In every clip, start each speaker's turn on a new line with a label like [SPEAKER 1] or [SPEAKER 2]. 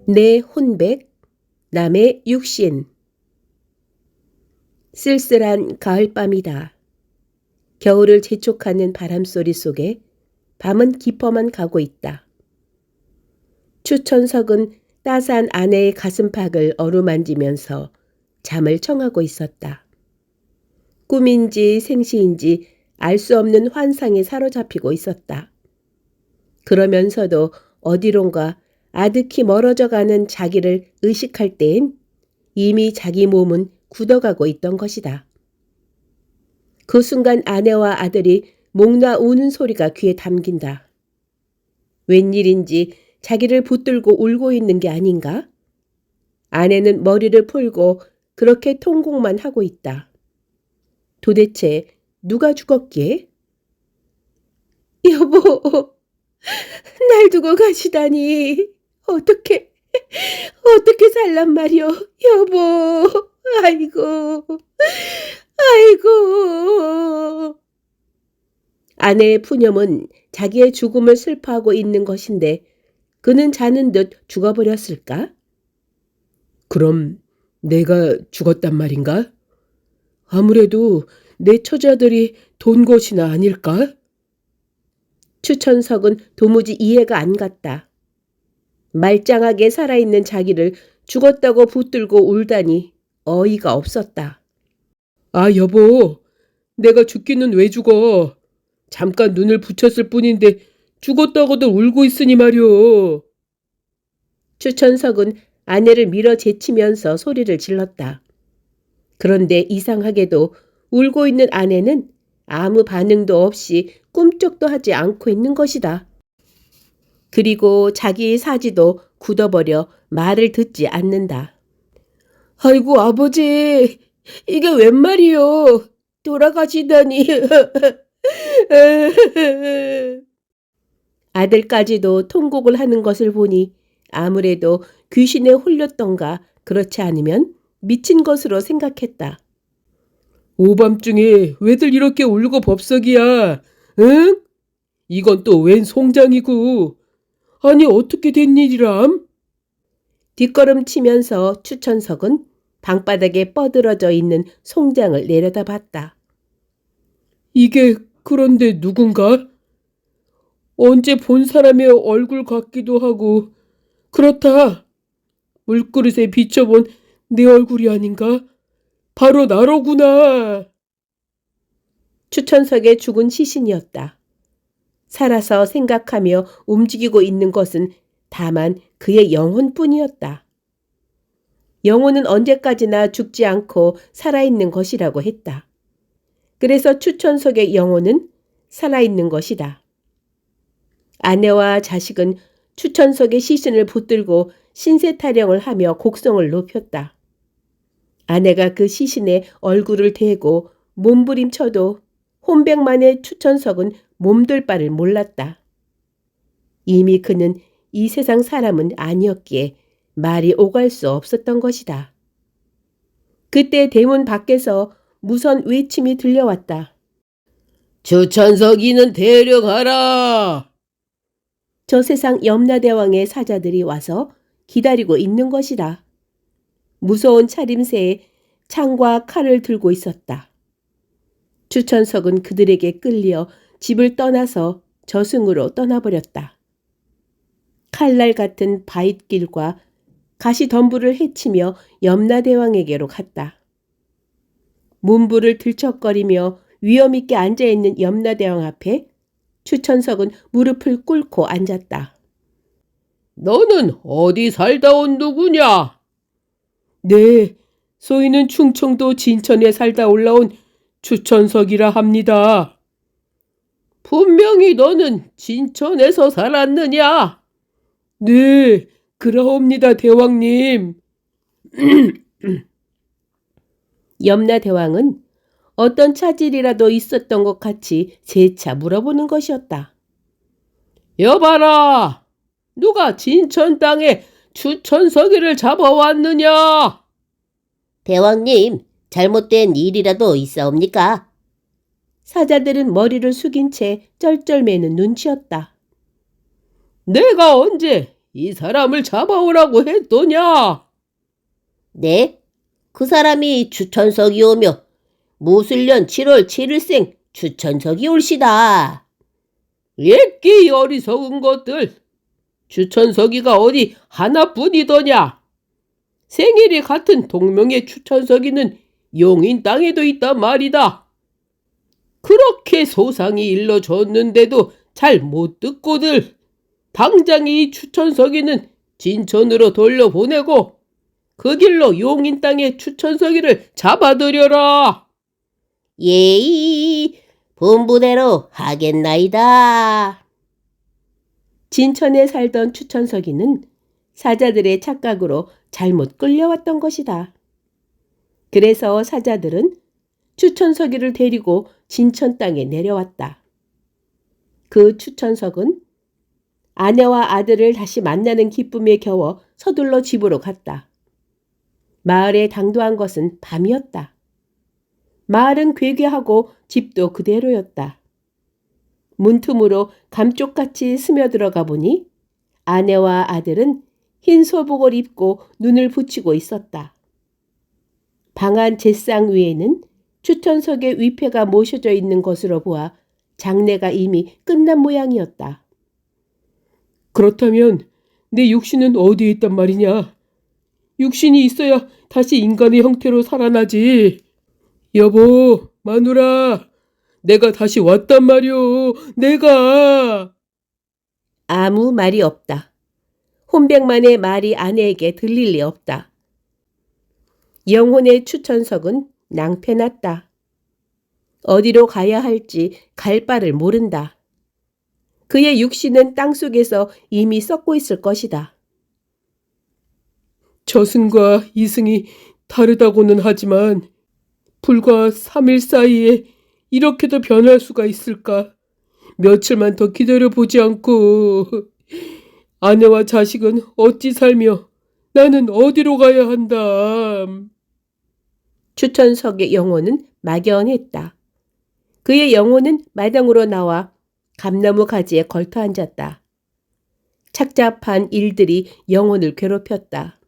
[SPEAKER 1] 내 혼백, 남의 육신. 쓸쓸한 가을밤이다. 겨울을 재촉하는 바람소리 속에 밤은 깊어만 가고 있다. 추천석은 따스한 아내의 가슴팍을 어루만지면서 잠을 청하고 있었다. 꿈인지 생시인지 알 수 없는 환상에 사로잡히고 있었다. 그러면서도 어디론가 아득히 멀어져가는 자기를 의식할 때엔 이미 자기 몸은 굳어가고 있던 것이다. 그 순간 아내와 아들이 목나 우는 소리가 귀에 담긴다. 웬일인지 자기를 붙들고 울고 있는 게 아닌가? 아내는 머리를 풀고 그렇게 통곡만 하고 있다. 도대체 누가 죽었기에? 여보, 날 두고 가시다니. 어떻게 살란 말이오, 여보. 아이고. 아내의 푸념은 자기의 죽음을 슬퍼하고 있는 것인데 그는 자는 듯 죽어버렸을까? 그럼 내가 죽었단 말인가? 아무래도 내 처자들이 돈 것이나 아닐까? 추천석은 도무지 이해가 안 갔다. 말짱하게 살아있는 자기를 죽었다고 붙들고 울다니 어이가 없었다. 아, 여보, 내가 죽기는 왜 죽어? 잠깐 눈을 붙였을 뿐인데 죽었다고도 울고 있으니 말이오. 추천석은 아내를 밀어 제치면서 소리를 질렀다. 그런데 이상하게도 울고 있는 아내는 아무 반응도 없이 꿈쩍도 하지 않고 있는 것이다. 그리고 자기의 사지도 굳어버려 말을 듣지 않는다. 아이고, 아버지, 이게 웬 말이요? 돌아가시다니. 아들까지도 통곡을 하는 것을 보니 아무래도 귀신에 홀렸던가 그렇지 않으면 미친 것으로 생각했다. 오밤중에 왜들 이렇게 울고 법석이야? 응? 이건 또 웬 송장이고. 아니, 어떻게 된 일이람? 뒷걸음치면서 추천석은 방바닥에 뻗으러져 있는 송장을 내려다봤다. 이게 그런데 누군가? 언제 본 사람의 얼굴 같기도 하고 그렇다. 물그릇에 비춰본 내 얼굴이 아닌가? 바로 나로구나. 추천석의 죽은 시신이었다. 살아서 생각하며 움직이고 있는 것은 다만 그의 영혼뿐이었다. 영혼은 언제까지나 죽지 않고 살아있는 것이라고 했다. 그래서 추천석의 영혼은 살아있는 것이다. 아내와 자식은 추천석의 시신을 붙들고 신세 타령을 하며 곡성을 높였다. 아내가 그 시신에 얼굴을 대고 몸부림쳐도 혼백만의 추천석은 몸둘 바를 몰랐다. 이미 그는 이 세상 사람은 아니었기에 말이 오갈 수 없었던 것이다. 그때 대문 밖에서 무선 외침이 들려왔다. 추천석이는 데려가라. 저 세상 염라대왕의 사자들이 와서 기다리고 있는 것이다. 무서운 차림새에 창과 칼을 들고 있었다. 추천석은 그들에게 끌려 집을 떠나서 저승으로 떠나버렸다. 칼날 같은 바윗길과 가시덤불을 헤치며 염라대왕에게로 갔다. 문불을 들척거리며 위엄있게 앉아있는 염라대왕 앞에 추천석은 무릎을 꿇고 앉았다. 너는 어디 살다 온 누구냐? 네, 소인은 충청도 진천에 살다 올라온 추천석이라 합니다. 분명히 너는 진천에서 살았느냐? 네, 그러옵니다, 대왕님. 염라대왕은 어떤 차질이라도 있었던 것 같이 재차 물어보는 것이었다. 여봐라, 누가 진천 땅에 추천석이를 잡아왔느냐? 대왕님,
[SPEAKER 2] 잘못된 일이라도 있사옵니까?
[SPEAKER 1] 사자들은 머리를 숙인 채 쩔쩔매는 눈치였다.
[SPEAKER 3] 내가 언제 이 사람을 잡아오라고 했더냐?
[SPEAKER 2] 네? 그 사람이 추천석이 오며 무술년 7월 7일생 추천석이 올시다.
[SPEAKER 3] 옛기 어리석은 것들. 추천서기가 어디 하나뿐이더냐? 생일이 같은 동명의 추천서기는 용인 땅에도 있단 말이다. 그렇게 소상히 일러줬는데도 잘 못 듣고들 당장 이 추천서기는 진천으로 돌려보내고 그 길로 용인 땅의 추천서기를 잡아들여라.
[SPEAKER 2] 예이, 본부대로 하겠나이다.
[SPEAKER 1] 진천에 살던 추천석이는 사자들의 착각으로 잘못 끌려왔던 것이다. 그래서 사자들은 추천석이를 데리고 진천 땅에 내려왔다. 그 추천석은 아내와 아들을 다시 만나는 기쁨에 겨워 서둘러 집으로 갔다. 마을에 당도한 것은 밤이었다. 마을은 괴괴하고 집도 그대로였다. 문틈으로 감쪽같이 스며들어가 보니 아내와 아들은 흰 소복을 입고 눈을 붙이고 있었다. 방안 제상 위에는 추천석의 위패가 모셔져 있는 것으로 보아 장례가 이미 끝난 모양이었다.
[SPEAKER 3] 그렇다면 내 육신은 어디에 있단 말이냐? 육신이 있어야 다시 인간의 형태로 살아나지. 여보, 마누라, 내가 다시 왔단 말이오. 내가.
[SPEAKER 1] 아무 말이 없다. 혼백만의 말이 아내에게 들릴 리 없다. 영혼의 추천석은 낭패났다. 어디로 가야 할지 갈 바를 모른다. 그의 육신은 땅속에서 이미 썩고 있을 것이다.
[SPEAKER 3] 저승과 이승이 다르다고는 하지만 불과 3일 사이에 이렇게도 변할 수가 있을까? 며칠만 더 기다려보지 않고 아내와 자식은 어찌 살며 나는 어디로 가야 한다.
[SPEAKER 1] 추천석의 영혼은 막연했다. 그의 영혼은 마당으로 나와 감나무 가지에 걸터 앉았다. 착잡한 일들이 영혼을 괴롭혔다.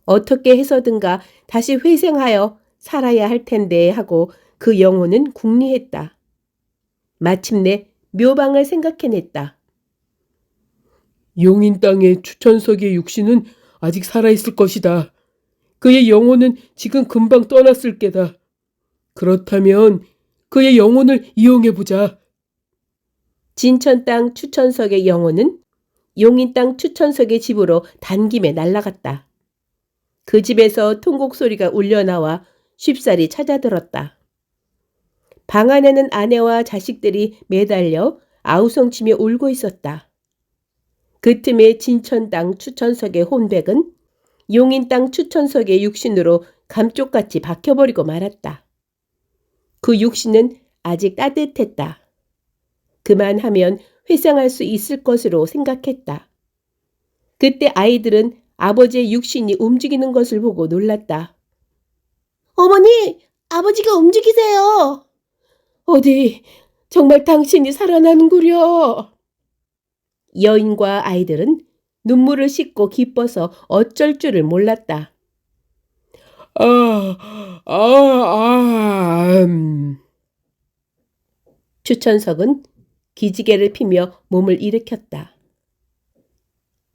[SPEAKER 1] 어떻게 해서든가 다시 회생하여 살아야 할 텐데 하고 그 영혼은 궁리했다. 마침내 묘방을 생각해냈다.
[SPEAKER 3] 용인 땅의 추천석의 육신은 아직 살아있을 것이다. 그의 영혼은 지금 금방 떠났을 게다. 그렇다면 그의 영혼을 이용해보자.
[SPEAKER 1] 진천 땅 추천석의 영혼은 용인 땅 추천석의 집으로 단김에 날아갔다. 그 집에서 통곡 소리가 울려나와 쉽사리 찾아들었다. 방 안에는 아내와 자식들이 매달려 아우성치며 울고 있었다. 그 틈에 진천 땅 추천석의 혼백은 용인 땅 추천석의 육신으로 감쪽같이 박혀버리고 말았다. 그 육신은 아직 따뜻했다. 그만하면 회상할 수 있을 것으로 생각했다. 그때 아이들은 아버지의 육신이 움직이는 것을 보고 놀랐다. 어머니, 아버지가 움직이세요. 어디, 정말 당신이 살아나는구려. 여인과 아이들은 눈물을 씻고 기뻐서 어쩔 줄을 몰랐다. 추천석은 기지개를 피며 몸을 일으켰다.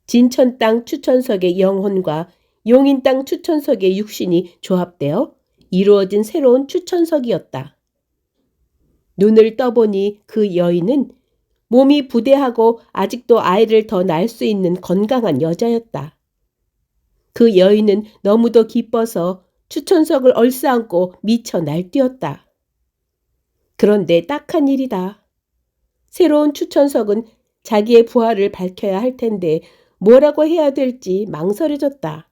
[SPEAKER 1] 진천 땅 추천석의 영혼과 용인 땅 추천석의 육신이 조합되어 이루어진 새로운 추천석이었다. 눈을 떠보니 그 여인은 몸이 부대하고 아직도 아이를 더 낳을 수 있는 건강한 여자였다. 그 여인은 너무도 기뻐서 추천석을 얼싸안고 미쳐 날뛰었다. 그런데 딱한 일이다. 새로운 추천석은 자기의 부하를 밝혀야 할 텐데 뭐라고 해야 될지 망설여졌다.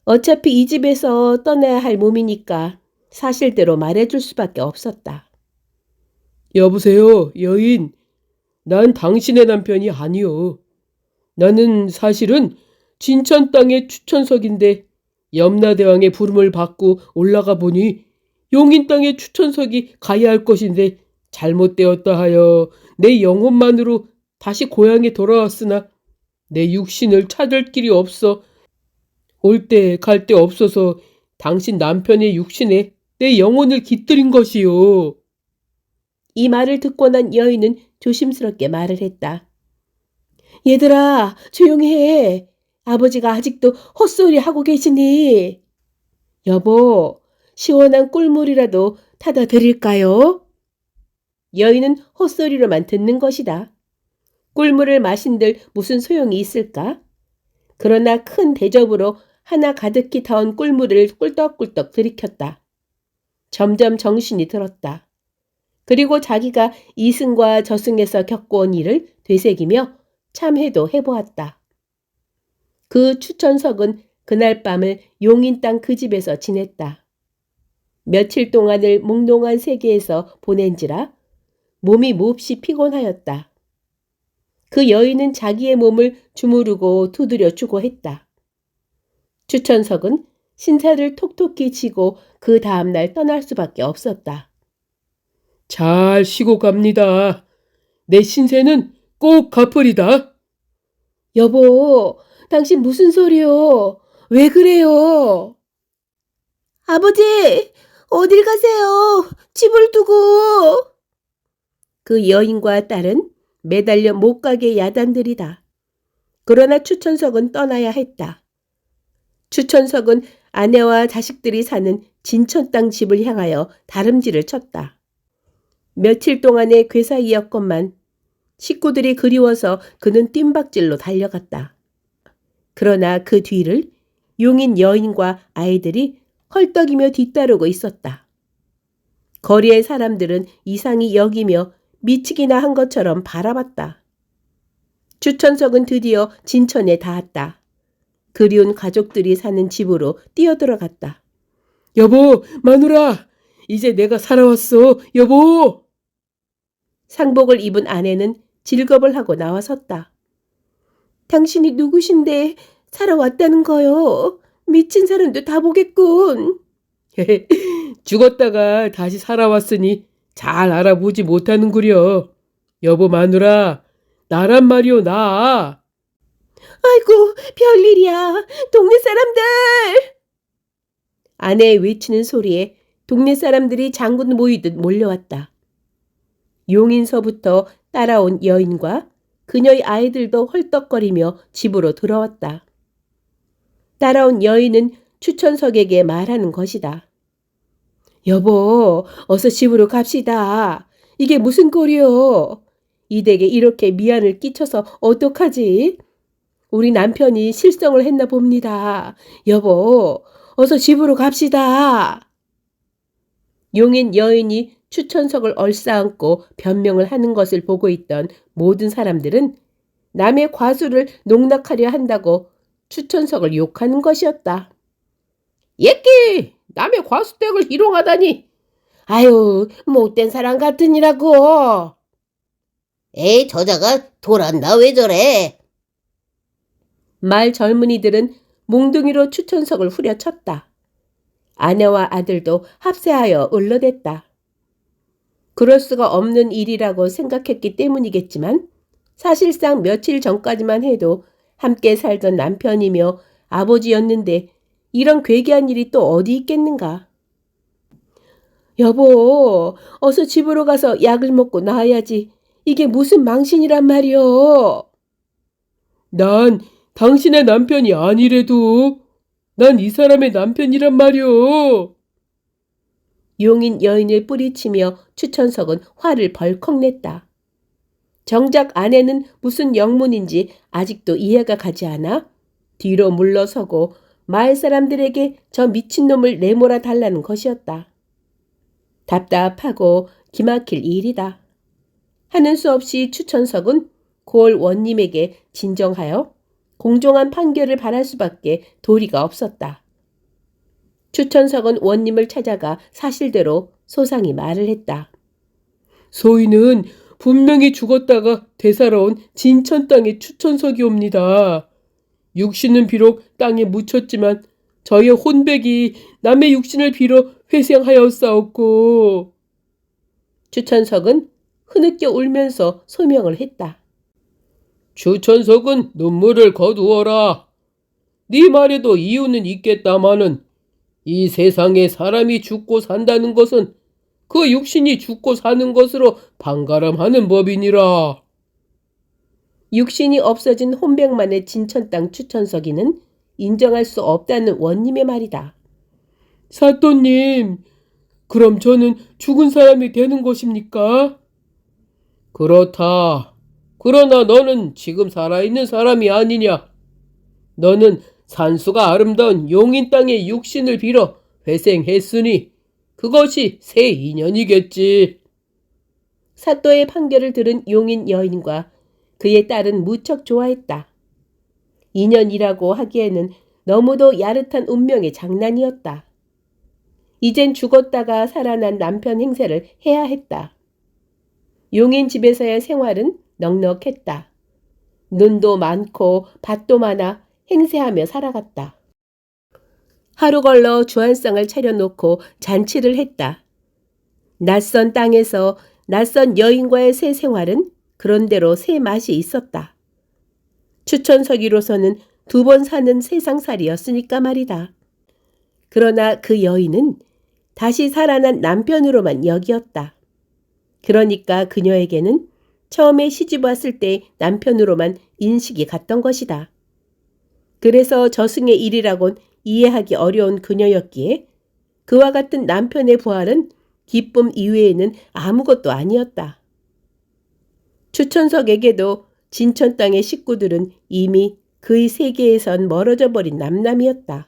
[SPEAKER 1] 어차피 이 집에서 떠나야 할 몸이니까 사실대로 말해줄 수밖에 없었다.
[SPEAKER 3] 여보세요, 여인. 난 당신의 남편이 아니오. 나는 사실은 진천 땅의 추천석인데 염라대왕의 부름을 받고 올라가 보니 용인 땅에 추천석이 가야 할 것인데 잘못되었다 하여 내 영혼만으로 다시 고향에 돌아왔으나 내 육신을 찾을 길이 없어 올 때 갈 데 없어서 당신 남편의 육신에 내 영혼을 깃들인 것이요.
[SPEAKER 1] 이 말을 듣고 난 여인은 조심스럽게 말을 했다. 얘들아, 조용히 해. 아버지가 아직도 헛소리 하고 계시니. 여보, 시원한 꿀물이라도 타다 드릴까요? 여인은 헛소리로만 듣는 것이다. 꿀물을 마신들 무슨 소용이 있을까? 그러나 큰 대접으로 하나 가득히 타온 꿀물을 꿀떡꿀떡 들이켰다. 점점 정신이 들었다. 그리고 자기가 이승과 저승에서 겪어온 일을 되새기며 참회도 해보았다. 그 추천석은 그날 밤을 용인 땅 그 집에서 지냈다. 며칠 동안을 몽롱한 세계에서 보낸지라 몸이 몹시 피곤하였다. 그 여인은 자기의 몸을 주무르고 두드려 주고 했다. 추천석은 신사를 톡톡히 치고 그 다음날 떠날 수밖에 없었다.
[SPEAKER 3] 잘 쉬고 갑니다. 내 신세는 꼭 갚으리다.
[SPEAKER 1] 여보, 당신 무슨 소리요? 왜 그래요? 아버지, 어딜 가세요? 집을 두고. 그 여인과 딸은 매달려 못 가게 야단들이다. 그러나 추천석은 떠나야 했다. 추천석은 아내와 자식들이 사는 진천 땅 집을 향하여 다름질을 쳤다. 며칠 동안의 괴사이였건만 식구들이 그리워서 그는 뜀박질로 달려갔다. 그러나 그 뒤를 용인 여인과 아이들이 헐떡이며 뒤따르고 있었다. 거리의 사람들은 이상히 여기며 미치기나 한 것처럼 바라봤다. 추천석은 드디어 진천에 닿았다. 그리운 가족들이 사는 집으로 뛰어들어갔다.
[SPEAKER 3] 여보, 마누라, 이제 내가 살아왔어, 여보.
[SPEAKER 1] 상복을 입은 아내는 질겁을 하고 나와섰다. 당신이 누구신데 살아왔다는 거요? 미친 사람도 다 보겠군.
[SPEAKER 3] 죽었다가 다시 살아왔으니 잘 알아보지 못하는구려. 여보 마누라, 나란 말이오, 나.
[SPEAKER 1] 아이고, 별일이야. 동네 사람들! 아내의 외치는 소리에 동네 사람들이 장군 모이듯 몰려왔다. 용인서부터 따라온 여인과 그녀의 아이들도 헐떡거리며 집으로 들어왔다. 따라온 여인은 추천석에게 말하는 것이다. 여보, 어서 집으로 갑시다. 이게 무슨 꼴이요? 이 댁에 이렇게 미안을 끼쳐서 어떡하지? 우리 남편이 실성을 했나 봅니다. 여보, 어서 집으로 갑시다. 용인 여인이 추천석을 얼싸안고 변명을 하는 것을 보고 있던 모든 사람들은 남의 과수를 농락하려 한다고 추천석을 욕하는 것이었다. 예끼! 남의 과수댁을 희롱하다니! 아유, 못된 사람 같으니라고!
[SPEAKER 2] 에이, 저자가 돌았나 왜 저래?
[SPEAKER 1] 말 젊은이들은 몽둥이로 추천석을 후려쳤다. 아내와 아들도 합세하여 울러댔다. 그럴 수가 없는 일이라고 생각했기 때문이겠지만 사실상 며칠 전까지만 해도 함께 살던 남편이며 아버지였는데 이런 괴기한 일이 또 어디 있겠는가. 여보, 어서 집으로 가서 약을 먹고 나아야지. 이게 무슨 망신이란 말이오.
[SPEAKER 3] 난 당신의 남편이 아니래도 난 이 사람의 남편이란 말이오.
[SPEAKER 1] 용인 여인을 뿌리치며 추천석은 화를 벌컥 냈다. 정작 아내는 무슨 영문인지 아직도 이해가 가지 않아 뒤로 물러서고 마을 사람들에게 저 미친놈을 내몰아 달라는 것이었다. 답답하고 기막힐 일이다. 하는 수 없이 추천석은 고을 원님에게 진정하여 공정한 판결을 바랄 수밖에 도리가 없었다. 추천석은 원님을 찾아가 사실대로 소상히 말을 했다.
[SPEAKER 3] 소인은 분명히 죽었다가 되살아온 진천 땅의 추천석이옵니다. 육신은 비록 땅에 묻혔지만 저의 혼백이 남의 육신을 빌어 회생하였사옵고.
[SPEAKER 1] 추천석은 흐느껴 울면서 소명을 했다.
[SPEAKER 3] 추천석은 눈물을 거두어라. 네 말에도 이유는 있겠다마는 이 세상에 사람이 죽고 산다는 것은 그 육신이 죽고 사는 것으로 반가름하는 법이니라.
[SPEAKER 1] 육신이 없어진 혼백만의 진천 땅 추천석이는 인정할 수 없다는 원님의 말이다.
[SPEAKER 3] 사또님, 그럼 저는 죽은 사람이 되는 것입니까? 그렇다. 그러나 너는 지금 살아있는 사람이 아니냐? 너는 산수가 아름다운 용인 땅의 육신을 빌어 회생했으니 그것이 새 인연이겠지.
[SPEAKER 1] 사또의 판결을 들은 용인 여인과 그의 딸은 무척 좋아했다. 인연이라고 하기에는 너무도 야릇한 운명의 장난이었다. 이젠 죽었다가 살아난 남편 행세를 해야 했다. 용인 집에서의 생활은 넉넉했다. 눈도 많고 밭도 많아 행세하며 살아갔다. 하루 걸러 주안상을 차려놓고 잔치를 했다. 낯선 땅에서 낯선 여인과의 새 생활은 그런대로 새 맛이 있었다. 추천서기로서는 2번 사는 세상살이였으니까 말이다. 그러나 그 여인은 다시 살아난 남편으로만 여기었다. 그러니까 그녀에게는 처음에 시집 왔을 때 남편으로만 인식이 갔던 것이다. 그래서 저승의 일이라곤 이해하기 어려운 그녀였기에 그와 같은 남편의 부활은 기쁨 이외에는 아무것도 아니었다. 추천석에게도 진천 땅의 식구들은 이미 그의 세계에선 멀어져 버린 남남이었다.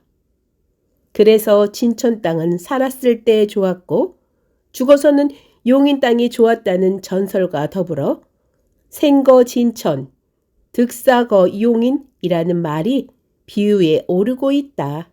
[SPEAKER 1] 그래서 진천 땅은 살았을 때 좋았고 죽어서는 용인 땅이 좋았다는 전설과 더불어 생거 진천, 득사거 용인이라는 말이 비유에 오르고 있다.